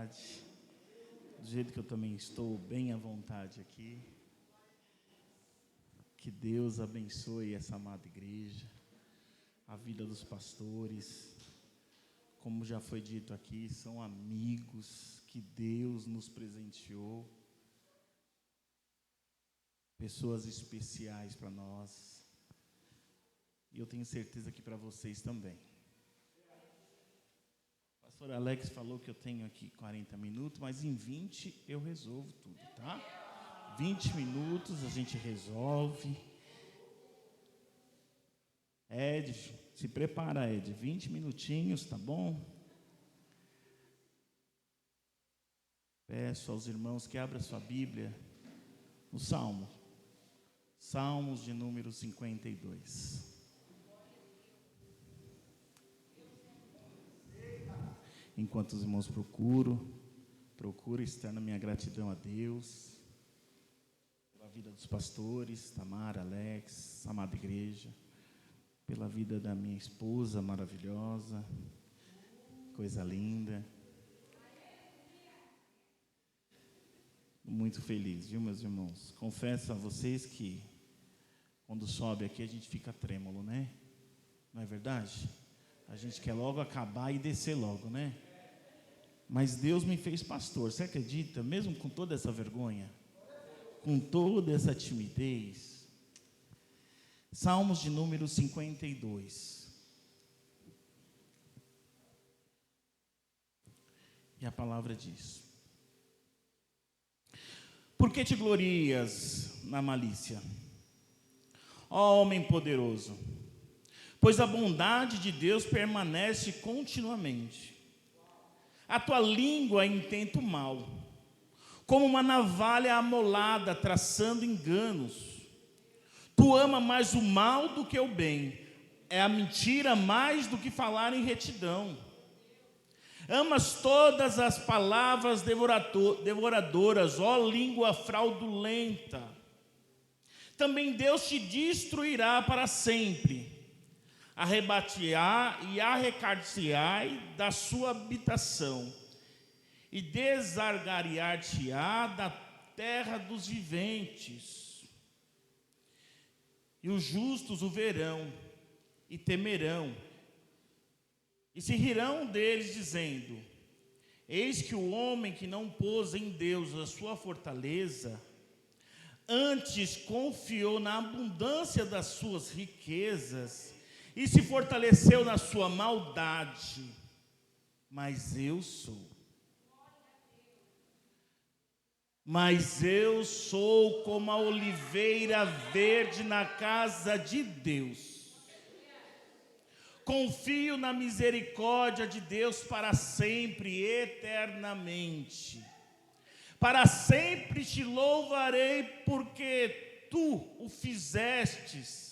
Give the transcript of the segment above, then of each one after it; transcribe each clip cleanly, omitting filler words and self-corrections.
vontade, do jeito que eu também estou bem à vontade aqui. Que Deus abençoe essa amada igreja, a vida dos pastores. Como já foi dito aqui, são amigos que Deus nos presenteou, pessoas especiais para nós, e eu tenho certeza que para vocês também. O pastor Alex falou que eu tenho aqui 40 minutos, mas em 20 eu resolvo tudo, tá? 20 minutos a gente resolve. Ed, se prepara, Ed, 20 minutinhos, tá bom? Peço aos irmãos que abram sua Bíblia no Salmos de número 52. Enquanto os irmãos procuro externa minha gratidão a Deus, pela vida dos pastores, Tamara, Alex, amada igreja, pela vida da minha esposa maravilhosa, coisa linda. Muito feliz, viu, meus irmãos? Confesso a vocês que quando sobe aqui a gente fica trêmulo, né? Não é verdade? A gente quer logo acabar e descer logo, né? Mas Deus me fez pastor, você acredita? Mesmo com toda essa vergonha, com toda essa timidez. Salmos de número 52. E a palavra diz: por que te glorias na malícia, ó homem poderoso? Pois a bondade de Deus permanece continuamente. A tua língua intenta o mal, como uma navalha amolada traçando enganos. Tu ama mais o mal do que o bem, é a mentira mais do que falar em retidão. Amas todas as palavras devoradoras, ó língua fraudulenta. Também Deus te destruirá para sempre. Arrebatear e arrecar-te-ai da sua habitação, e desargariar-te-á da terra dos viventes. E os justos o verão e temerão, e se rirão deles, dizendo: eis que o homem que não pôs em Deus a sua fortaleza, antes confiou na abundância das suas riquezas, e se fortaleceu na sua maldade. Mas eu sou como a oliveira verde na casa de Deus. Confio na misericórdia de Deus para sempre, eternamente. Para sempre te louvarei, porque tu o fizestes.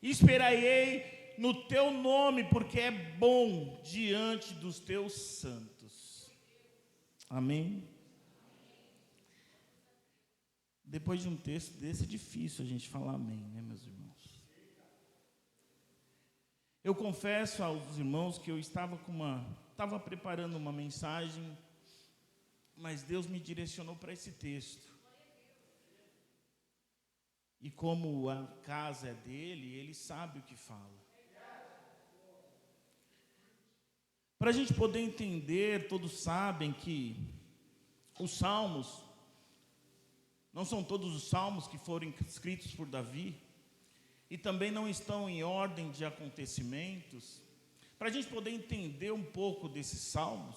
Esperarei no teu nome, porque é bom diante dos teus santos. Amém? Depois de um texto desse, é difícil a gente falar amém, né, meus irmãos? Eu confesso aos irmãos que eu estava preparando uma mensagem, mas Deus me direcionou para esse texto. E como a casa é dele, ele sabe o que fala. Para a gente poder entender, todos sabem que os salmos, não são todos os salmos que foram escritos por Davi, e também não estão em ordem de acontecimentos. Para a gente poder entender um pouco desses salmos,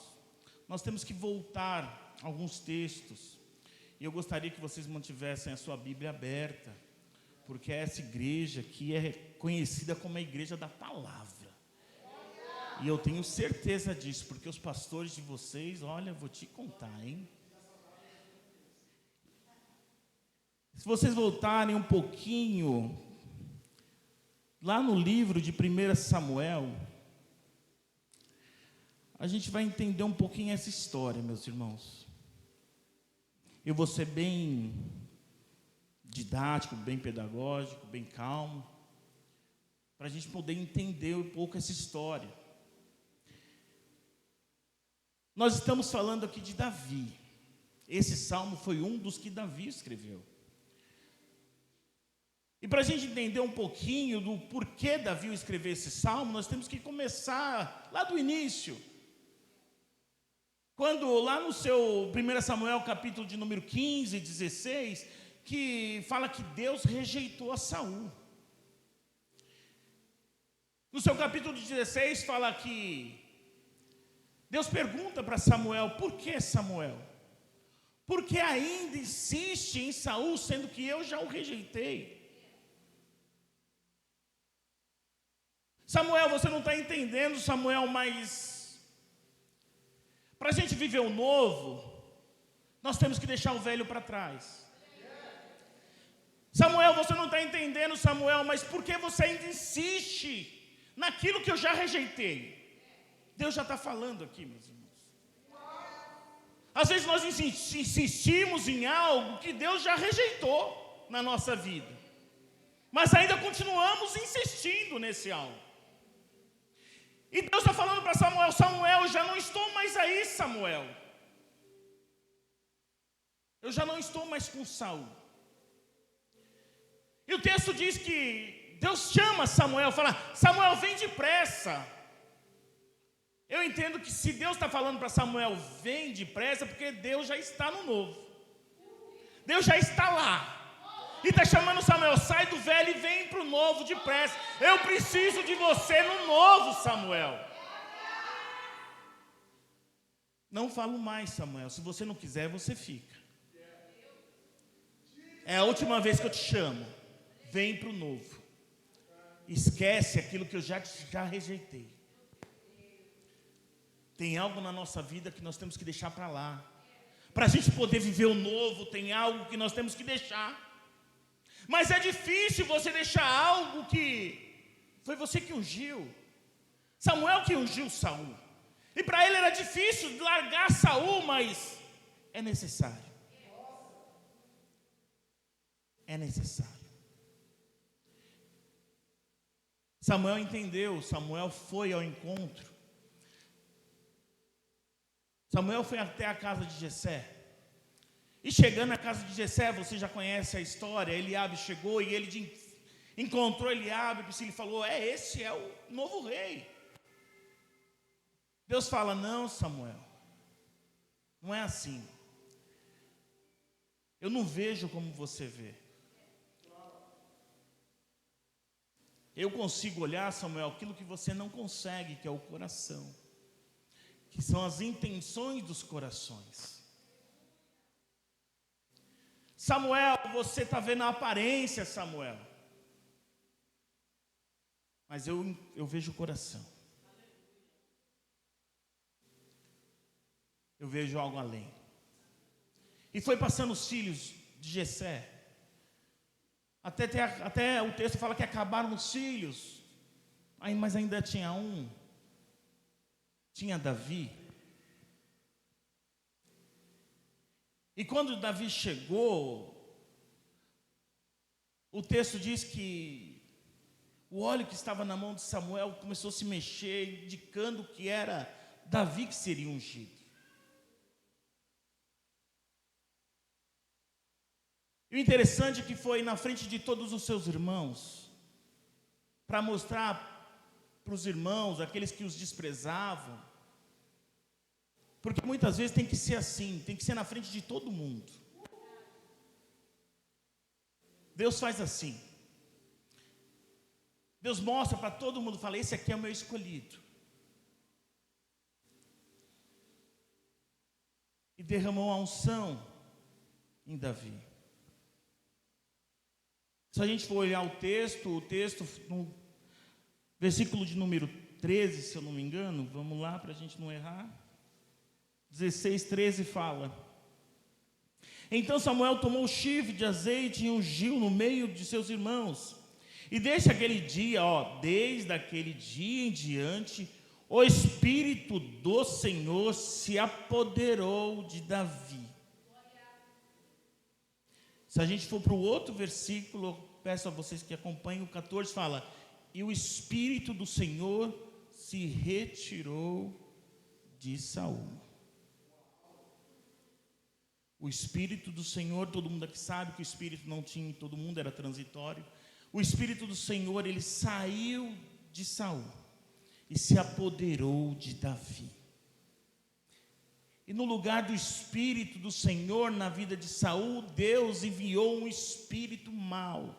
nós temos que voltar a alguns textos. E eu gostaria que vocês mantivessem a sua Bíblia aberta, porque essa igreja aqui é conhecida como a igreja da palavra. E eu tenho certeza disso, porque os pastores de vocês, olha, vou te contar, hein? Se vocês voltarem um pouquinho, lá no livro de 1 Samuel, a gente vai entender um pouquinho essa história, meus irmãos. Eu vou ser bem didático, bem pedagógico, bem calmo, para a gente poder entender um pouco essa história. Nós estamos falando aqui de Davi. Esse salmo foi um dos que Davi escreveu. E para a gente entender um pouquinho do porquê Davi escreveu esse salmo, nós temos que começar lá do início. Quando lá no seu 1 Samuel, capítulo de número 15, 16, que fala que Deus rejeitou a Saul. No seu capítulo 16 fala que Deus pergunta para Samuel: por que, Samuel? Por que ainda insiste em Saul, sendo que eu já o rejeitei? Samuel, você não está entendendo, Samuel, mas para a gente viver o novo, nós temos que deixar o velho para trás. Samuel, você não está entendendo, Samuel, mas por que você ainda insiste naquilo que eu já rejeitei? Deus já está falando aqui, meus irmãos. Às vezes nós insistimos em algo que Deus já rejeitou na nossa vida, mas ainda continuamos insistindo nesse algo. E Deus está falando para Samuel: Samuel, eu já não estou mais aí, Samuel. Eu já não estou mais com Saul. E o texto diz que Deus chama Samuel, fala: Samuel, vem depressa. Eu entendo que se Deus está falando para Samuel, vem depressa, porque Deus já está no novo. Deus já está lá. E está chamando Samuel: sai do velho e vem para o novo depressa. Eu preciso de você no novo, Samuel. Não falo mais, Samuel. Se você não quiser, você fica. É a última vez que eu te chamo. Vem para o novo. Esquece aquilo que eu já rejeitei. Tem algo na nossa vida que nós temos que deixar para lá. Para a gente poder viver o novo, tem algo que nós temos que deixar. Mas é difícil você deixar algo que foi você que ungiu. Samuel que ungiu Saul. E para ele era difícil largar Saul, mas é necessário. É necessário. Samuel entendeu, Samuel foi ao encontro. Samuel foi até a casa de Jessé. E chegando à casa de Jessé, você já conhece a história. Eliabe chegou e ele encontrou Eliabe, e ele falou: esse é o novo rei. Deus fala: não, Samuel, não é assim. Eu não vejo como você vê. Eu consigo olhar, Samuel, aquilo que você não consegue, que é o coração, que são as intenções dos corações. Samuel, você está vendo a aparência, Samuel, mas eu vejo o coração. Eu vejo algo além. E foi passando os filhos de Jessé. Até o texto fala que acabaram os filhos. Mas ainda tinha um. Tinha Davi. E quando Davi chegou, o texto diz que o óleo que estava na mão de Samuel começou a se mexer, indicando que era Davi que seria ungido. E o interessante é que foi na frente de todos os seus irmãos, para mostrar para os irmãos, aqueles que os desprezavam, porque muitas vezes tem que ser assim, tem que ser na frente de todo mundo. Deus faz assim. Deus mostra para todo mundo, fala: esse aqui é o meu escolhido. E derramou a unção em Davi. Se a gente for olhar o texto no versículo de número 13, se eu não me engano, vamos lá para a gente não errar. 16, 13 fala: então Samuel tomou o chifre de azeite e ungiu no meio de seus irmãos. E desde aquele dia em diante, o Espírito do Senhor se apoderou de Davi. Se a gente for para o outro versículo, eu peço a vocês que acompanhem o 14, fala: e o Espírito do Senhor se retirou de Saul. O Espírito do Senhor, todo mundo aqui sabe que o Espírito não tinha em todo mundo, era transitório. O Espírito do Senhor, ele saiu de Saul e se apoderou de Davi. E no lugar do Espírito do Senhor na vida de Saul, Deus enviou um espírito mau.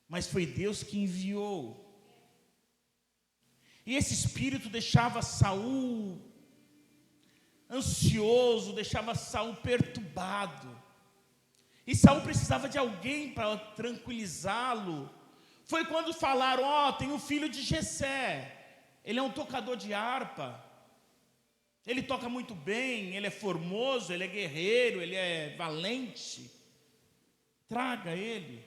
Mas foi Deus que enviou. E esse espírito deixava Saul ansioso, deixava Saul perturbado. E Saul precisava de alguém para tranquilizá-lo. Foi quando falaram, tem um filho de Jessé. Ele é um tocador de harpa. Ele toca muito bem, ele é formoso, ele é guerreiro, ele é valente. Traga ele.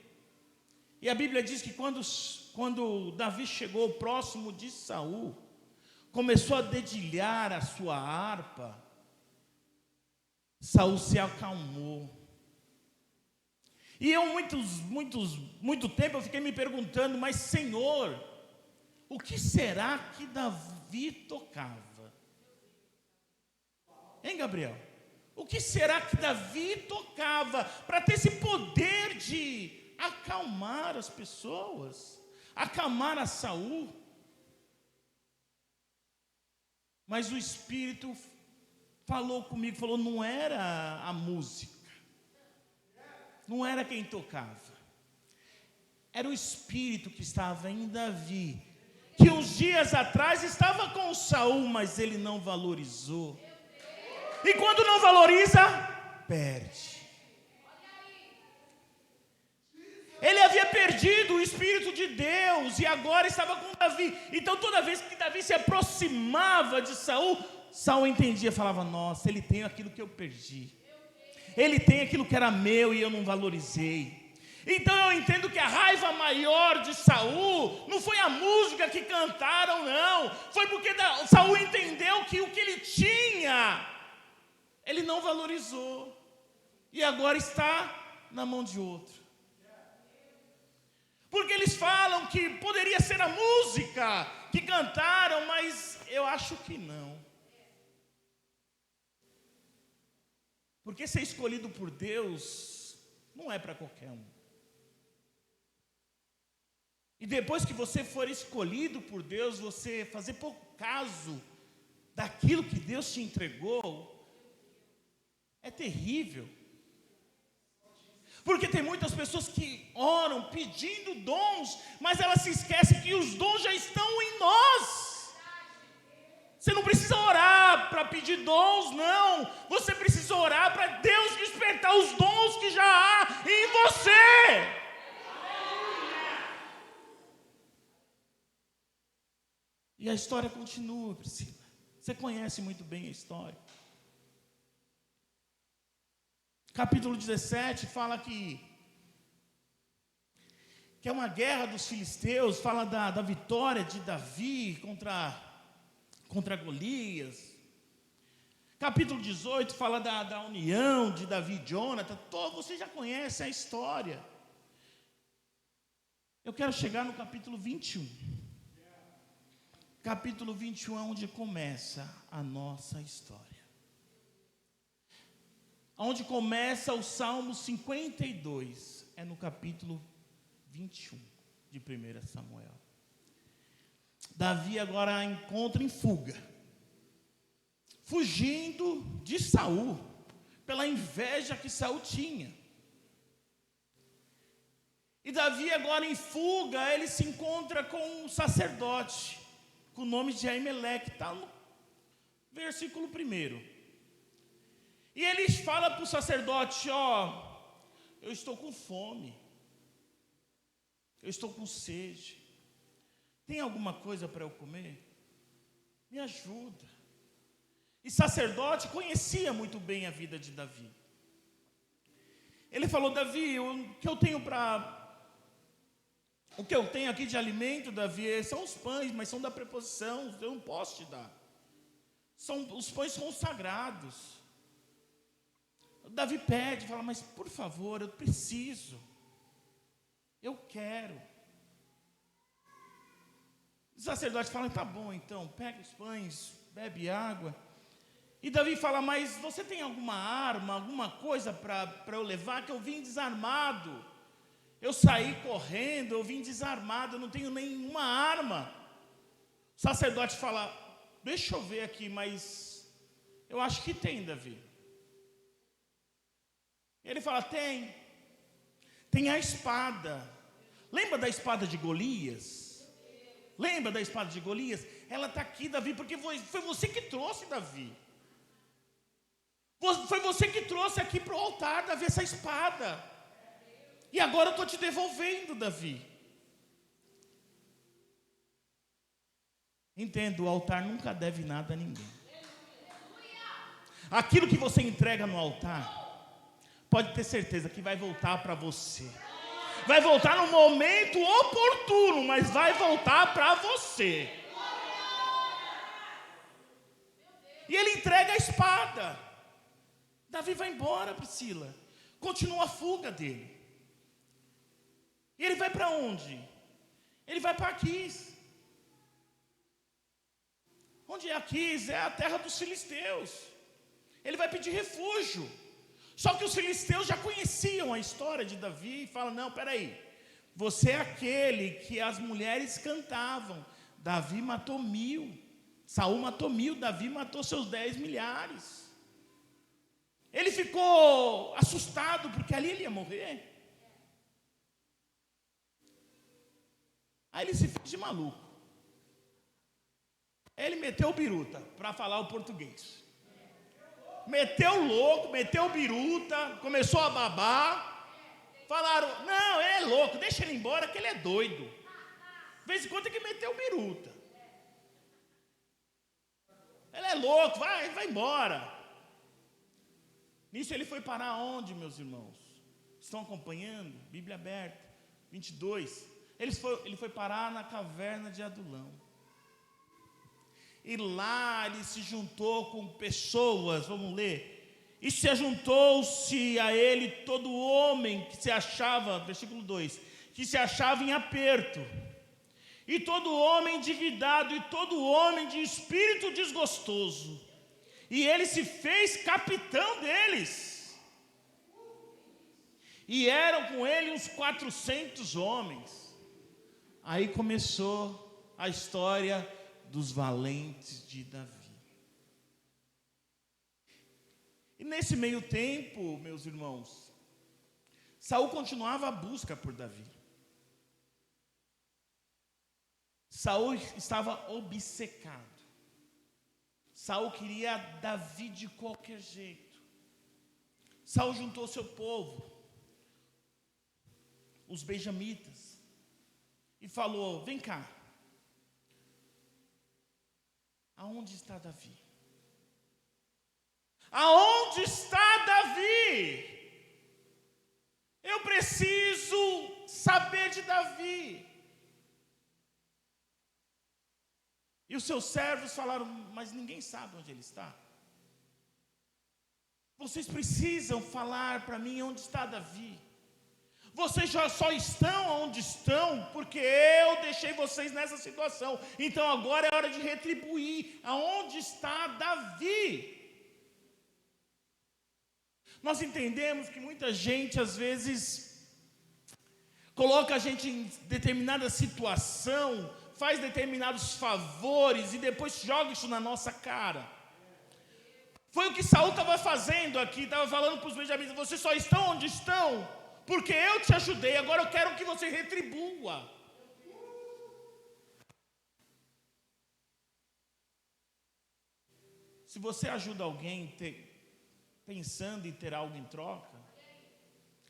E a Bíblia diz que quando Davi chegou próximo de Saul, começou a dedilhar a sua harpa, Saul se acalmou. E eu muito tempo eu fiquei me perguntando, mas Senhor, o que será que Davi tocava? Hein, Gabriel? O que será que Davi tocava para ter esse poder de acalmar as pessoas, acalmar a Saul? Mas o Espírito falou comigo, falou, não era a música, não era quem tocava, era o Espírito que estava em Davi, que uns dias atrás estava com Saul, mas ele não valorizou. E quando não valoriza, perde. Ele havia perdido o Espírito de Deus e agora estava com Davi. Então toda vez que Davi se aproximava de Saul, Saul entendia, falava, nossa, ele tem aquilo que eu perdi. Ele tem aquilo que era meu e eu não valorizei. Então eu entendo que a raiva maior de Saul não foi a música que cantaram, não. Foi porque Saul entendeu que o que ele tinha, ele não valorizou. E agora está na mão de outro. Porque eles falam que poderia ser a música que cantaram, mas eu acho que não. Porque ser escolhido por Deus não é para qualquer um. E depois que você for escolhido por Deus, você fazer pouco caso daquilo que Deus te entregou, é terrível. Porque tem muitas pessoas que oram pedindo dons, mas elas se esquecem que os dons já estão em nós. Você não precisa orar para pedir dons, não. Você precisa orar para Deus despertar os dons que já há em você. E a história continua, Priscila. Você conhece muito bem a história. Capítulo 17 fala que é uma guerra dos filisteus, fala da vitória de Davi contra Golias. Capítulo 18 fala da união de Davi e Jonathan. Você já conhece a história. Eu quero chegar no capítulo 21. Capítulo 21 é onde começa a nossa história. Onde começa o Salmo 52, é no capítulo 21 de 1 Samuel. Davi agora encontra em fuga, fugindo de Saul, pela inveja que Saul tinha. E Davi agora em fuga, ele se encontra com um sacerdote, com o nome de Aimeleque, está no versículo 1. E ele fala para o sacerdote, eu estou com fome, eu estou com sede, tem alguma coisa para eu comer? Me ajuda. E sacerdote conhecia muito bem a vida de Davi. Ele falou, Davi, o que eu tenho aqui de alimento, Davi, são os pães, mas são da preposição, eu não posso te dar. Os pães são sagrados. Davi pede, fala, mas por favor, eu preciso, eu quero. O sacerdote fala, tá bom então, pega os pães, bebe água. E Davi fala, mas você tem alguma arma, alguma coisa para eu levar? Que eu vim desarmado. Eu saí correndo, eu vim desarmado, eu não tenho nenhuma arma. O sacerdote fala, deixa eu ver aqui, mas eu acho que tem, Davi. Ele fala, tem a espada. Lembra da espada de Golias? Lembra da espada de Golias? Ela está aqui, Davi, porque foi você que trouxe, Davi. Foi você que trouxe aqui para o altar, Davi, essa espada. E agora eu estou te devolvendo, Davi. Entenda, o altar nunca deve nada a ninguém. Aquilo que você entrega no altar, pode ter certeza que vai voltar para você. Vai voltar no momento oportuno, mas vai voltar para você. E ele entrega a espada. Davi vai embora, Priscila. Continua a fuga dele. E ele vai para onde? Ele vai para Aquis. Onde é Aquis? É a terra dos filisteus. Ele vai pedir refúgio. Só que os filisteus já conheciam a história de Davi e falam, não, peraí, você é aquele que as mulheres cantavam. Davi matou 1000, Saul matou 1000, Davi matou seus 10 milhares. Ele ficou assustado, porque ali ele ia morrer. Aí ele se fez de maluco. Ele meteu o biruta, para falar o português. Meteu o louco, meteu o biruta, começou a babar. Falaram, não, ele é louco, deixa ele embora que ele é doido. De vez em quando tem que meter o biruta. Ele é louco, vai embora. Nisso ele foi parar onde, meus irmãos? Estão acompanhando? Bíblia aberta, 22. Ele foi parar na caverna de Adulão. E lá ele se juntou com pessoas, vamos ler. E se ajuntou-se a ele todo homem que se achava, versículo 2, que se achava em aperto. E todo homem endividado, e todo homem de espírito desgostoso. E ele se fez capitão deles. E eram com ele uns 400 homens. Aí começou a história dos valentes de Davi. E nesse meio tempo, meus irmãos, Saul continuava a busca por Davi. Saul estava obcecado. Saul queria Davi de qualquer jeito. Saul juntou seu povo, os benjamitas, e falou, vem cá. Aonde está Davi? Aonde está Davi? Eu preciso saber de Davi. E os seus servos falaram, mas ninguém sabe onde ele está. Vocês precisam falar para mim onde está Davi. Vocês já só estão onde estão porque eu deixei vocês nessa situação. Então agora é hora de retribuir. Aonde está Davi? Nós entendemos que muita gente às vezes coloca a gente em determinada situação, faz determinados favores e depois joga isso na nossa cara. Foi o que Saul estava fazendo aqui, estava falando para os benjamitas, vocês só estão onde estão porque eu te ajudei, agora eu quero que você retribua. Se você ajuda alguém pensando em ter algo em troca,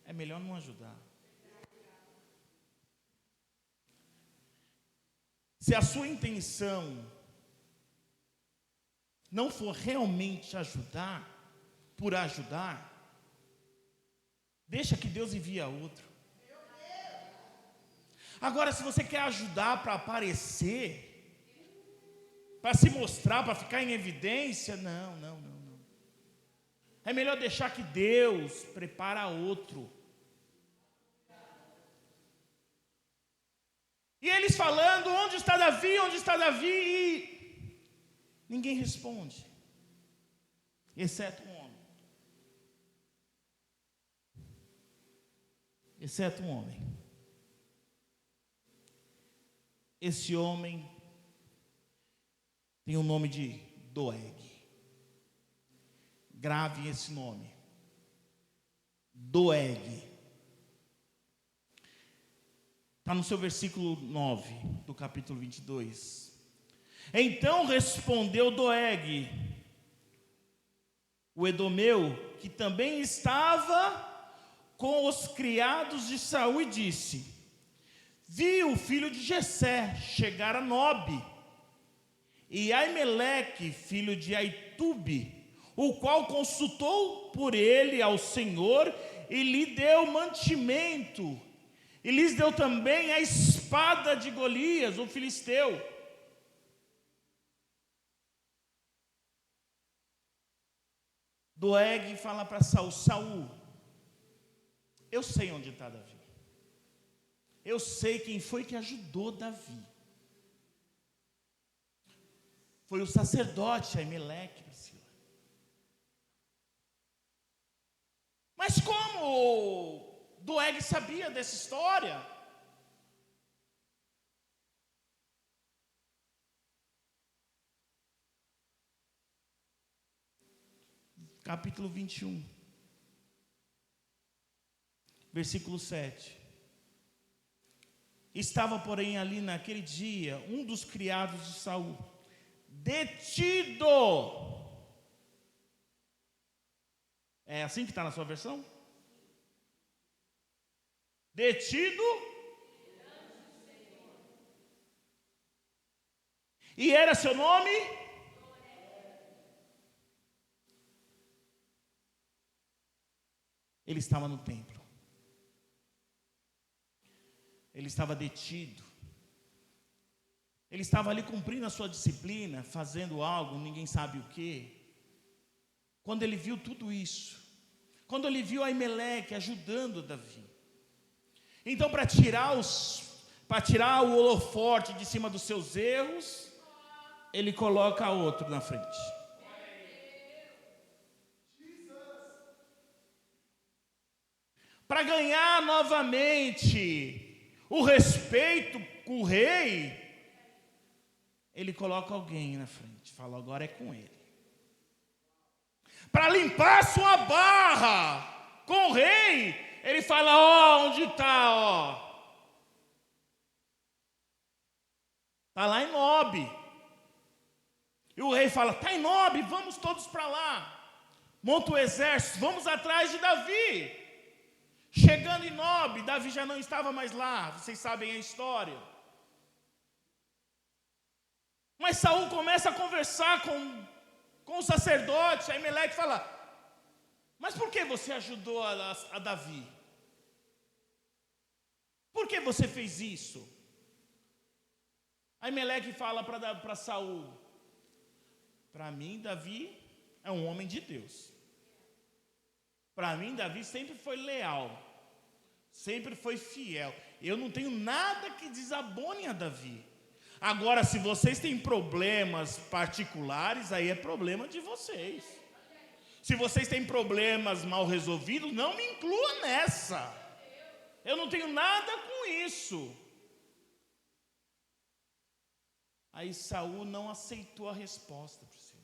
é melhor não ajudar. Se a sua intenção não for realmente ajudar, por ajudar, deixa que Deus envia outro. Agora, se você quer ajudar para aparecer, para se mostrar, para ficar em evidência, não. É melhor deixar que Deus prepara outro. E eles falando, onde está Davi, onde está Davi? E ninguém responde. exceto um homem. Exceto um homem. Esse homem tem o nome de Doeg. Grave esse nome. Doeg. Está no seu versículo 9 do capítulo 22. Então respondeu Doeg, o edomeu, que também estava com os criados de Saul, e disse: vi o filho de Jessé chegar a Nobe, e Aimeleque, filho de Aitube, o qual consultou por ele ao Senhor, e lhe deu mantimento, e lhes deu também a espada de Golias, o filisteu. Doeg fala para Saul: Saul, eu sei onde está Davi. Eu sei quem foi que ajudou Davi. Foi o sacerdote Aimeleque, Priscila. Mas como Doeg sabia dessa história? Capítulo 21, versículo 7. Estava, porém, ali naquele dia um dos criados de Saul, detido. É assim que está na sua versão? Detido. E era seu nome? Ele estava no templo. Ele estava detido. Ele estava ali cumprindo a sua disciplina, fazendo algo, ninguém sabe o quê. Quando ele viu tudo isso, quando ele viu Aimeleque ajudando Davi, então para tirar o holofote de cima dos seus erros, ele coloca outro na frente. Para ganhar novamente o respeito com o rei, ele coloca alguém na frente, fala: agora é com ele. Para limpar sua barra com o rei, ele fala: ó, onde está, ó? Está lá em Nobe. E o rei fala: está em Nobe, vamos todos para lá. Monta o exército, vamos atrás de Davi. Chegando em Nobe, Davi já não estava mais lá, vocês sabem a história. Mas Saul começa a conversar com o sacerdote. Aimeleque fala: mas por que você ajudou a Davi? Por que você fez isso? Aimeleque fala para Saul: para mim Davi é um homem de Deus. Para mim Davi sempre foi leal, sempre foi fiel. Eu não tenho nada que desabone a Davi. Agora, se vocês têm problemas particulares, aí é problema de vocês. Se vocês têm problemas mal resolvidos, não me inclua nessa. Eu não tenho nada com isso. Aí Saul não aceitou a resposta, Priscila.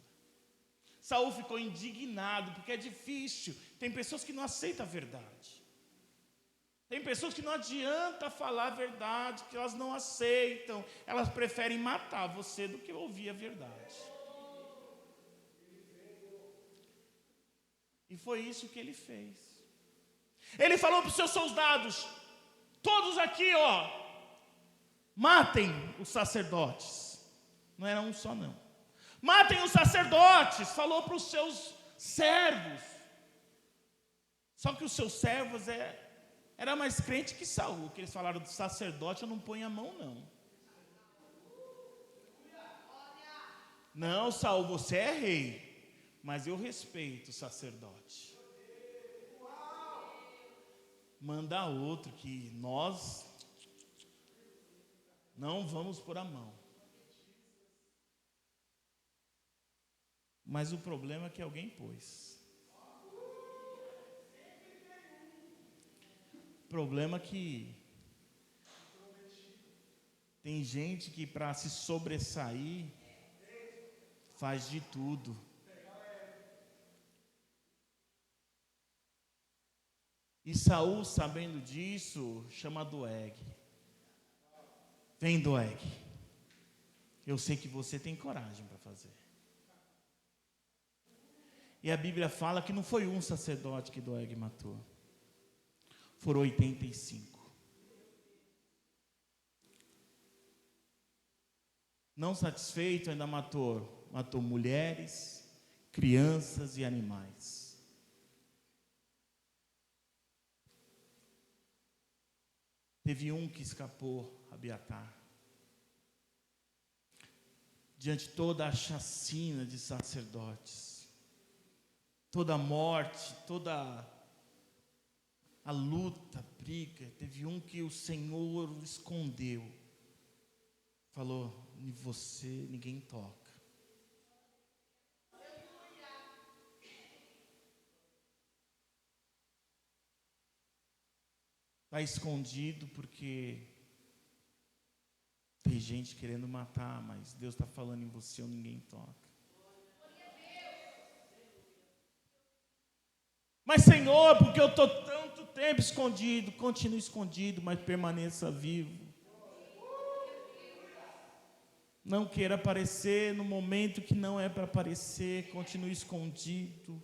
Saul ficou indignado, porque é difícil. Tem pessoas que não aceitam a verdade. Tem pessoas que não adianta falar a verdade, que elas não aceitam. Elas preferem matar você do que ouvir a verdade. E foi isso que ele fez. Ele falou para os seus soldados: todos aqui, ó, matem os sacerdotes. Não era um só, não. Matem os sacerdotes. Falou para os seus servos. Só que os seus servos era mais crente que Saul, que eles falaram: do sacerdote eu não ponho a mão, não. Não, Saul, você é rei, mas eu respeito o sacerdote. Manda outro, que nós não vamos pôr a mão. Mas o problema é que alguém pôs. O problema é que tem gente que para se sobressair faz de tudo. E Saul, sabendo disso, chama Doeg. Vem, Doeg. Eu sei que você tem coragem para fazer. E a Bíblia fala que não foi um sacerdote que Doeg matou. Foram 85. Não satisfeito, ainda matou mulheres, crianças e animais. Teve um que escapou, Abiatar. Diante de toda a chacina de sacerdotes, toda a morte, toda a luta, a briga, teve um que o Senhor escondeu. Falou, em você ninguém toca. Está escondido porque tem gente querendo matar, mas Deus está falando em você ou ninguém toca. Mas Senhor, porque eu estou tanto tempo escondido, continue escondido, mas permaneça vivo. Não queira aparecer no momento que não é para aparecer, continue escondido.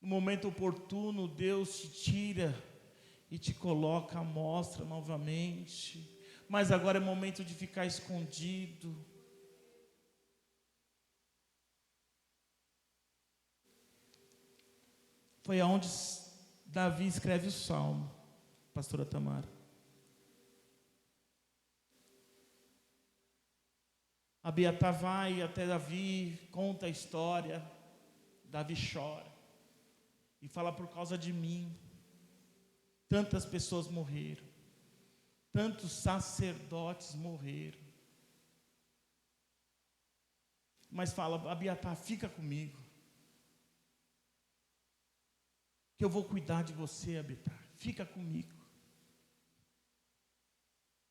No momento oportuno, Deus te tira e te coloca à mostra novamente. Mas agora é momento de ficar escondido. Foi aonde Davi escreve o Salmo, pastora Tamara. Abiatar vai até Davi, conta a história. Davi chora e fala, por causa de mim, tantas pessoas morreram, tantos sacerdotes morreram. Mas fala, Abiatar, fica comigo, que eu vou cuidar de você, Abiatar, fica comigo.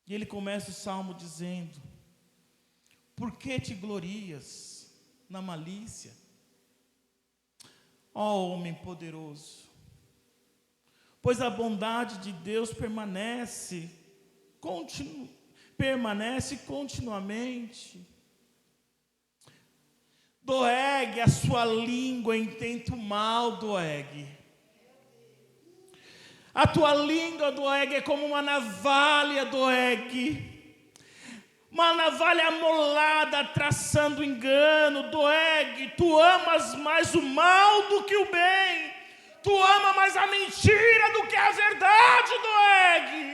E ele começa o salmo dizendo, por que te glorias na malícia? Ó homem poderoso, pois a bondade de Deus permanece continuamente. Doeg, a sua língua intenta o mal, Doeg. A tua língua, Doeg, é como uma navalha, Doeg. Uma navalha amolada, traçando engano. Doeg, tu amas mais o mal do que o bem. Tu ama mais a mentira do que a verdade, Doeg.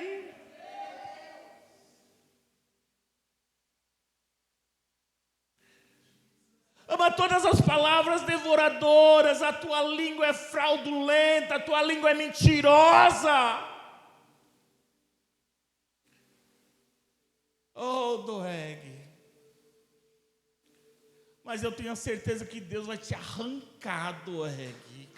Ama todas as palavras devoradoras. A tua língua é fraudulenta, a tua língua é mentirosa. Oh, Doeg. Mas eu tenho a certeza que Deus vai te arrancar, Doeg.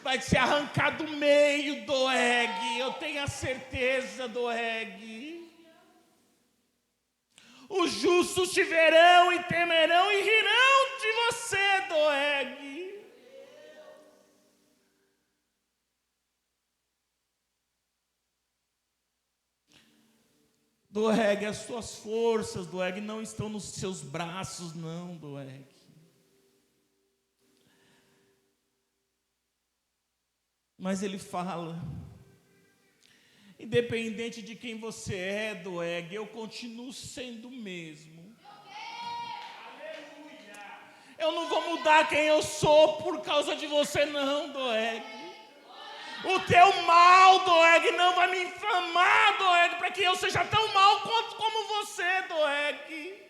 Vai te arrancar do meio, Doeg. Eu tenho a certeza, Doeg. Os justos te verão e temerão e rirão de você, Doeg. Doeg, as suas forças, Doeg, não estão nos seus braços, não, Doeg. Mas ele fala, independente de quem você é, Doeg, eu continuo sendo o mesmo. Eu não vou mudar quem eu sou por causa de você, não, Doeg. O teu mal, Doeg, não vai me inflamar, Doeg, para que eu seja tão mal quanto como você, Doeg.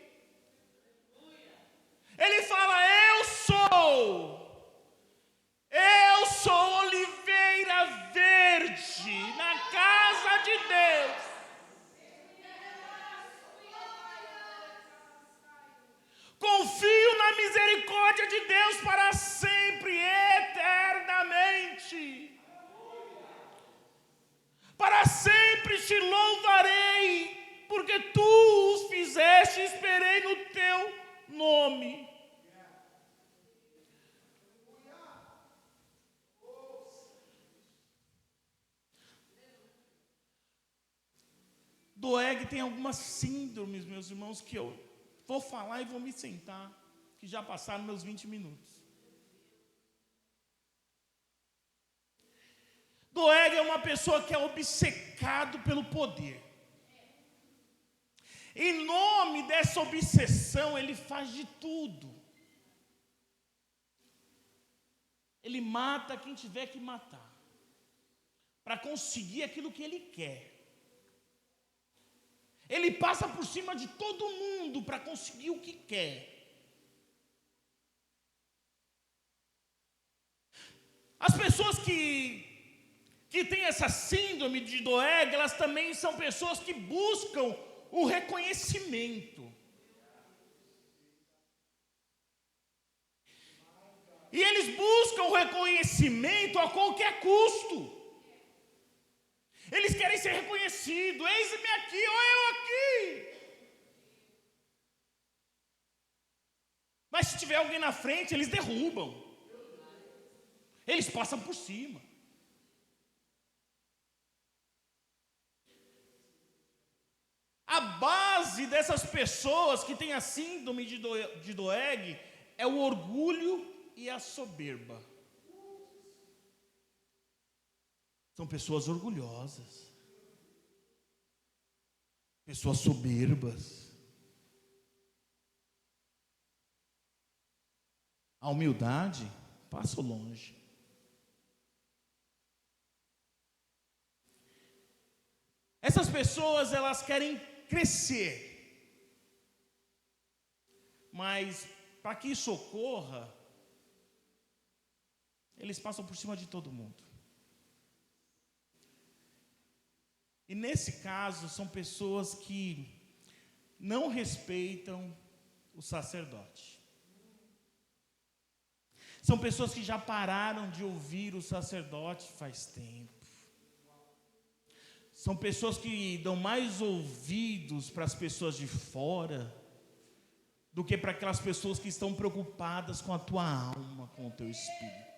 Ele fala, eu sou oliveira verde na casa de Deus. Com Doeg tem algumas síndromes, meus irmãos, que eu vou falar e vou me sentar, que já passaram meus 20 minutos. Doeg é uma pessoa que é obcecado pelo poder. Em nome dessa obsessão, ele faz de tudo. Ele mata quem tiver que matar, para conseguir aquilo que ele quer. Ele passa por cima de todo mundo para conseguir o que quer. As pessoas que têm essa síndrome de Doeg, elas também são pessoas que buscam o reconhecimento. E eles buscam o reconhecimento a qualquer custo. Eles querem ser reconhecidos. Eis-me aqui, ou eu aqui. Mas se tiver alguém na frente, eles derrubam. Eles passam por cima. A base dessas pessoas que têm a síndrome de Doeg é o orgulho e a soberba. São pessoas orgulhosas, pessoas soberbas. A humildade passa longe. Essas pessoas, elas querem crescer, mas para que isso ocorra, eles passam por cima de todo mundo. E nesse caso, são pessoas que não respeitam o sacerdote. São pessoas que já pararam de ouvir o sacerdote faz tempo. São pessoas que dão mais ouvidos para as pessoas de fora do que para aquelas pessoas que estão preocupadas com a tua alma, com o teu espírito.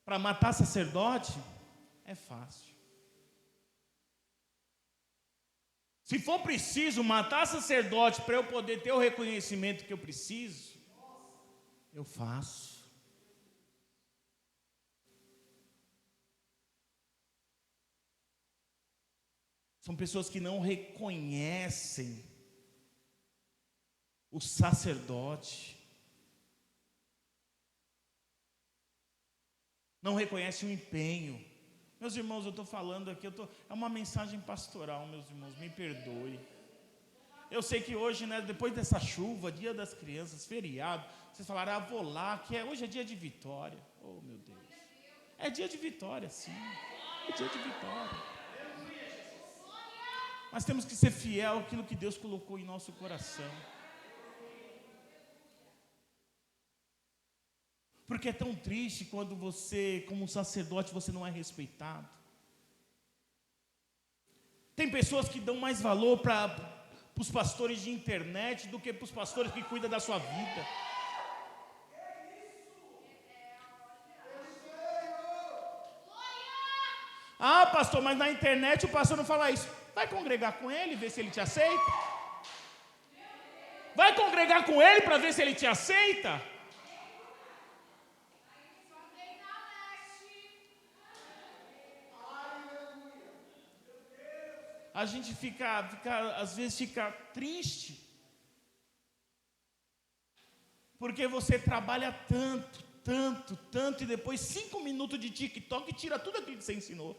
Para matar sacerdote é fácil. Se for preciso matar sacerdote para eu poder ter o reconhecimento que eu preciso, eu faço. São pessoas que não reconhecem o sacerdote. Não reconhecem o empenho. Meus irmãos, eu estou falando aqui, é uma mensagem pastoral, meus irmãos, me perdoe. Eu sei que hoje, né, depois dessa chuva, dia das crianças, feriado, vocês falaram, vou lá, hoje é dia de vitória. Oh, meu Deus. É dia de vitória, sim. É dia de vitória. Mas temos que ser fiel àquilo que Deus colocou em nosso coração. Porque é tão triste quando você, como um sacerdote, você não é respeitado. Tem pessoas que dão mais valor para os pastores de internet do que para os pastores que cuidam da sua vida. Ah, pastor, mas na internet o pastor não fala isso. Vai congregar com ele, ver se ele te aceita. Vai congregar com ele para ver se ele te aceita. A gente às vezes fica triste, porque você trabalha tanto, e depois 5 minutos de TikTok tira tudo aquilo que você ensinou.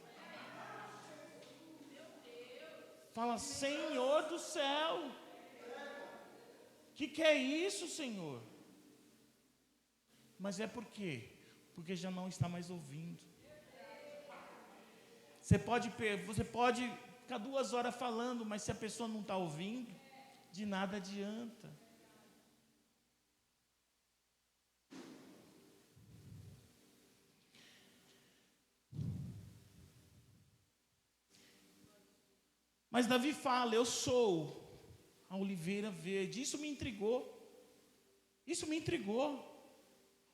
Fala, Senhor do céu, que é isso, Senhor? Mas é por quê? Porque já não está mais ouvindo. Você pode ficar 2 horas falando, mas se a pessoa não está ouvindo, de nada adianta. Mas Davi fala, eu sou a oliveira verde. Isso me intrigou.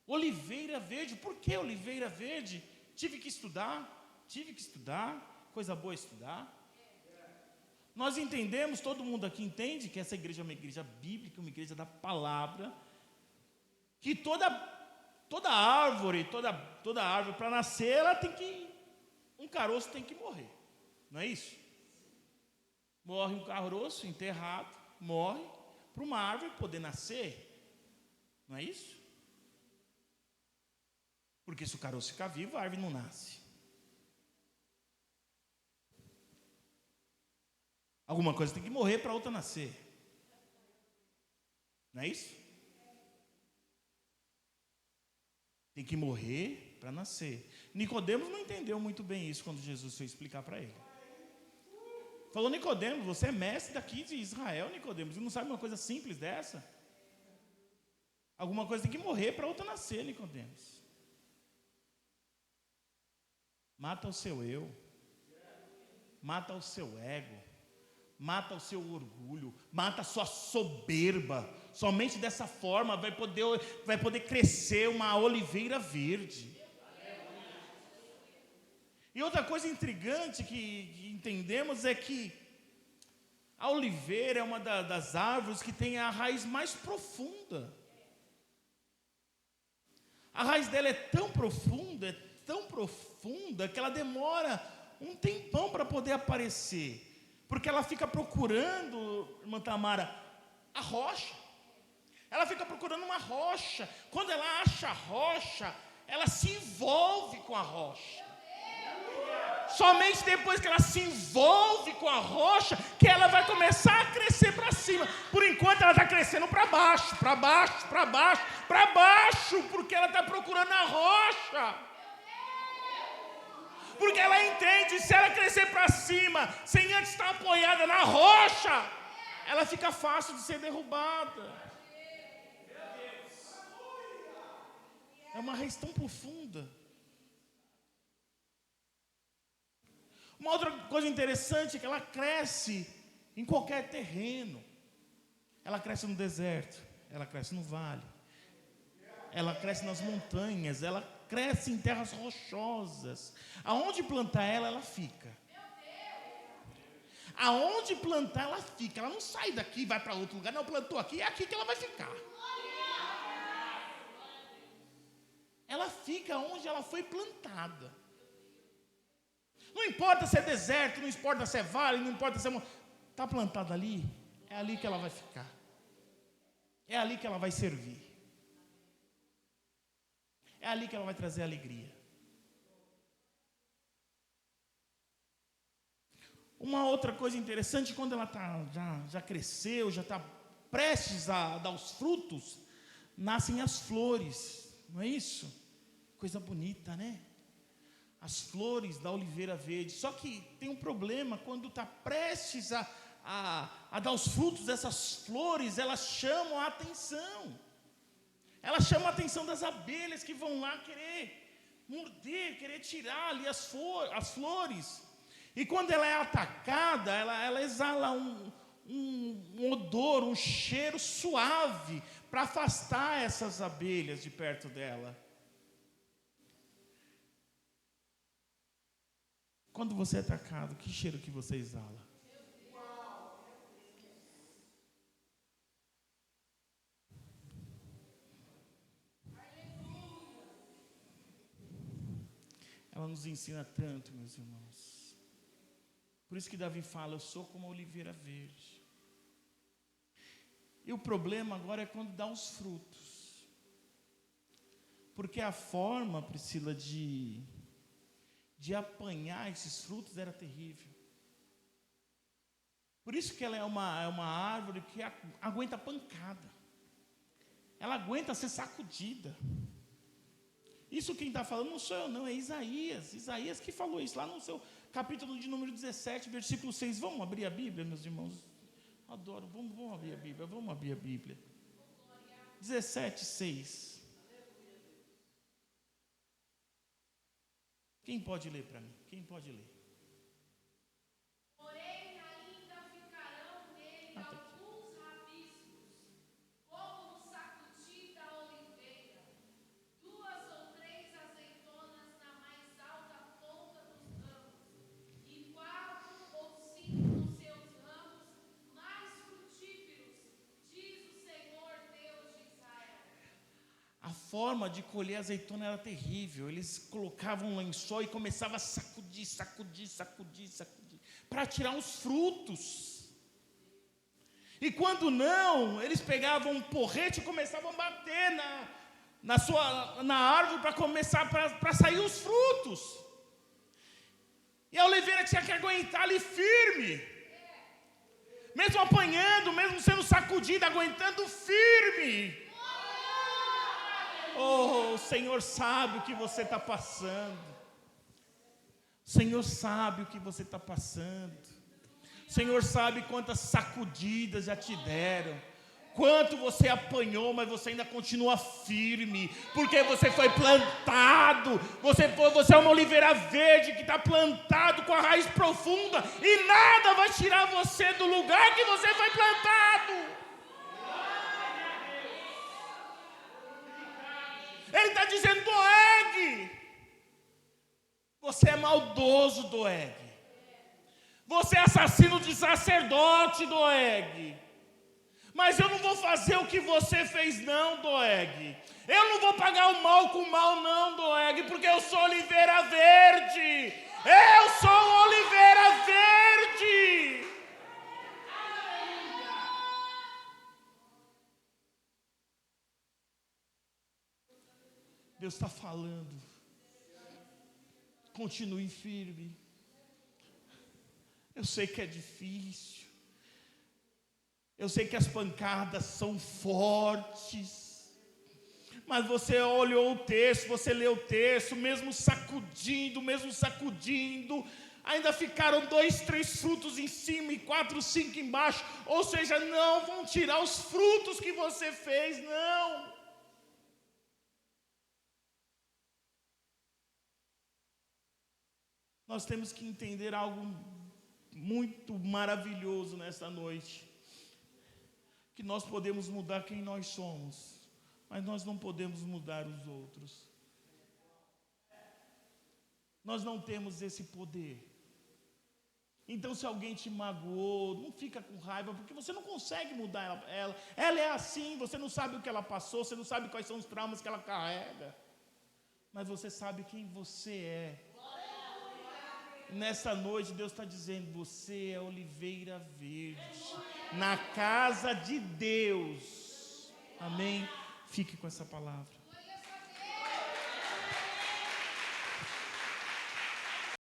Oliveira verde, por que oliveira verde? Tive que estudar. tive que estudar, coisa boa estudar. Nós entendemos, todo mundo aqui entende que essa igreja é uma igreja bíblica, uma igreja da palavra, que toda árvore para nascer, ela tem que, um caroço tem que morrer, não é isso? Morre um caroço, enterrado, morre, para uma árvore poder nascer, não é isso? Porque se o caroço ficar vivo, a árvore não nasce. Alguma coisa tem que morrer para a outra nascer. Não é isso? Tem que morrer para nascer. Nicodemos não entendeu muito bem isso quando Jesus foi explicar para ele. Falou: Nicodemos, você é mestre daqui de Israel, Nicodemos, e não sabe uma coisa simples dessa? Alguma coisa tem que morrer para a outra nascer, Nicodemos. Mata o seu eu. Mata o seu ego. Mata o seu orgulho, mata a sua soberba. Somente dessa forma vai poder crescer uma oliveira verde. E outra coisa intrigante que entendemos é que a oliveira é uma das árvores que tem a raiz mais profunda. A raiz dela é tão profunda, que ela demora um tempão para poder aparecer. Porque ela fica procurando, irmã Tamara, a rocha. Ela fica procurando uma rocha. Quando ela acha a rocha, ela se envolve com a rocha. Somente depois que ela se envolve com a rocha, que ela vai começar a crescer para cima. Por enquanto ela está crescendo para baixo, para baixo, para baixo, para baixo, porque ela está procurando a rocha. Porque ela entende, se ela crescer para cima, sem antes estar apoiada na rocha, ela fica fácil de ser derrubada. É uma raiz tão profunda. Uma outra coisa interessante é que ela cresce em qualquer terreno. Ela cresce no deserto, ela cresce no vale, ela cresce nas montanhas, ela cresce em terras rochosas. Aonde plantar ela, ela fica. Aonde plantar, ela fica. Ela não sai daqui e vai para outro lugar. Não, plantou aqui, é aqui que ela vai ficar. Ela fica onde ela foi plantada. Não importa se é deserto, não importa se é vale, não importa se é... Está plantada ali, é ali que ela vai ficar. É ali que ela vai servir. É ali que ela vai trazer alegria. Uma outra coisa interessante, quando ela já cresceu, já está prestes a dar os frutos, nascem as flores, não é isso? Coisa bonita, né? As flores da oliveira verde. Só que tem um problema, quando está prestes a dar os frutos, essas flores, elas chamam a atenção. Elas chamam a atenção das abelhas que vão lá querer morder, querer tirar ali as flores. E quando ela é atacada, ela exala um odor, um cheiro suave para afastar essas abelhas de perto dela. Quando você é atacado, que cheiro que você exala? Ela nos ensina tanto, meus irmãos. Por isso que Davi fala: eu sou como a oliveira verde. E o problema agora é quando dá os frutos. Porque a forma, Priscila, de apanhar esses frutos era terrível. Por isso que ela é uma árvore que aguenta pancada. Ela aguenta ser sacudida. Isso quem está falando não sou eu não, é Isaías. Isaías que falou isso lá no seu capítulo de número 17, versículo 6. Vamos abrir a Bíblia, meus irmãos? Adoro, vamos abrir a Bíblia, vamos abrir a Bíblia. 17, 6. Quem pode ler para mim? Quem pode ler? Porém, ainda ficarão nele alguns rabiscos, como no sacudir da oliveira, 2 ou 3 azeitonas na mais alta ponta dos a forma de colher azeitona era terrível. Eles colocavam um lençol e começavam a sacudir, para tirar uns frutos. E quando não, eles pegavam um porrete e começavam a bater na árvore para sair os frutos. E a oliveira tinha que aguentar ali firme. Mesmo apanhando, mesmo sendo sacudida, aguentando firme. Oh, o Senhor sabe o que você está passando. O Senhor sabe o que você está passando. O Senhor sabe quantas sacudidas já te deram. Quanto você apanhou, mas você ainda continua firme. Porque você foi plantado. Você é uma oliveira verde que está plantado com a raiz profunda. E nada vai tirar você do lugar que você foi plantado. Ele está dizendo: Doeg, você é maldoso, Doeg. Você é assassino de sacerdote, Doeg. Mas eu não vou fazer o que você fez não, Doeg. Eu não vou pagar o mal com o mal não, Doeg, porque eu sou oliveira verde. Eu sou oliveira verde. Deus está falando. Continue firme. Eu sei que é difícil. Eu sei que as pancadas são fortes. Mas você olhou o texto, você leu o texto, mesmo sacudindo, ainda ficaram 2, 3 frutos em cima e 4, 5 embaixo. Ou seja, não vão tirar os frutos que você fez, não. Nós temos que entender algo muito maravilhoso nesta noite. Que nós podemos mudar quem nós somos, mas nós não podemos mudar os outros. Nós não temos esse poder. Então, se alguém te magoou, não fica com raiva, porque você não consegue mudar ela. Ela é assim, você não sabe o que ela passou, você não sabe quais são os traumas que ela carrega. Mas você sabe quem você é. Nessa noite, Deus está dizendo: você é oliveira verde, na casa de Deus. Amém? Fique com essa palavra.